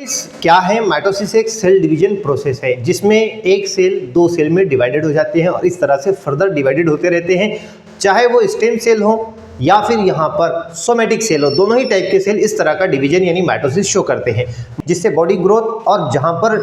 Mitosis क्या है? Mitosis एक सेल डिवीजन प्रोसेस है जिसमें एक सेल दो सेल में डिवाइडेड हो जाते हैं और इस तरह से फर्दर डिवाइडेड होते रहते हैं, चाहे वो स्टेम सेल हो या फिर यहाँ पर सोमेटिक सेल हो। दोनों ही टाइप के सेल इस तरह का डिवीजन यानी माइटोसिस शो करते हैं, जिससे बॉडी ग्रोथ और जहाँ पर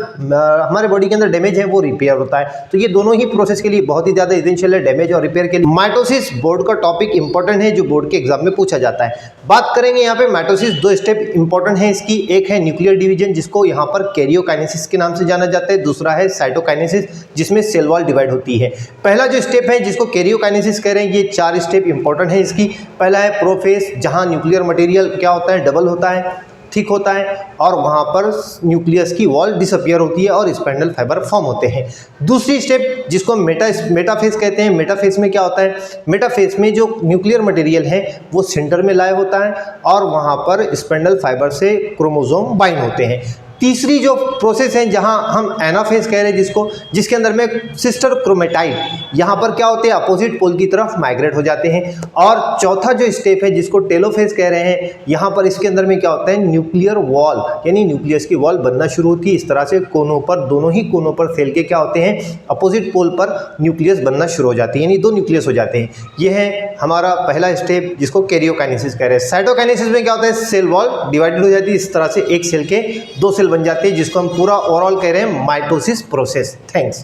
हमारे बॉडी के अंदर डैमेज है वो रिपेयर होता है। तो ये दोनों ही प्रोसेस के लिए बहुत ही ज़्यादा एसेंशियल है, डैमेज और रिपेयर के लिए। माइटोसिस बोर्ड का टॉपिक इंपॉर्टेंट है जो बोर्ड के एग्जाम में पूछा जाता है। बात करेंगे यहाँ पे माइटोसिस, दो स्टेप इंपॉर्टेंट है इसकी। एक है न्यूक्लियर डिवीजन जिसको यहाँ पर कैरियोकाइनेसिस के नाम से जाना जाता है, दूसरा है साइटोकाइनेसिस जिसमें सेल वॉल डिवाइड होती है। पहला जो स्टेप है जिसको कैरियोकाइनेसिस कह रहे हैं, ये 4 स्टेप इंपॉर्टेंट है इसकी। पहला है प्रोफेस, जहाँ न्यूक्लियर मटेरियल क्या होता है, डबल होता है, थिक होता है और वहाँ पर न्यूक्लियस की वॉल डिसअपियर होती है और स्पाइंडल फाइबर फॉर्म होते हैं। दूसरी स्टेप जिसको मेटाफेस कहते हैं। मेटाफेस में क्या होता है? मेटाफेस में जो न्यूक्लियर मटेरियल है वो सेंटर में लाए होता है और वहाँ पर स्पाइंडल फाइबर से क्रोमोसोम बाइंड होते हैं। तीसरी जो प्रोसेस है जहां हम एनाफेज कह रहे हैं जिसको, जिसके अंदर में सिस्टर क्रोमेटाइड यहाँ पर क्या होते हैं, अपोजिट पोल की तरफ माइग्रेट हो जाते हैं। और चौथा जो स्टेप है जिसको टेलोफेज कह रहे हैं, यहाँ पर इसके अंदर में क्या होता है, न्यूक्लियर वॉल यानी न्यूक्लियस की वॉल बनना शुरू होती है। इस तरह से कोनों पर, दोनों ही कोनों पर सेल के क्या होते हैं, अपोजिट पोल पर न्यूक्लियस बनना शुरू हो जाती है, यानी 2 न्यूक्लियस हो जाते हैं। यह है हमारा पहला स्टेप जिसको कैरियोकाइनेसिस कह रहे हैं। साइटोकाइनेसिस में क्या होता है, सेल वॉल डिवाइडेड हो जाती है, इस तरह से एक सेल के 2 सेल बन जाते हैं जिसको हम पूरा ओवरऑल कह रहे हैं माइटोसिस प्रोसेस। थैंक्स।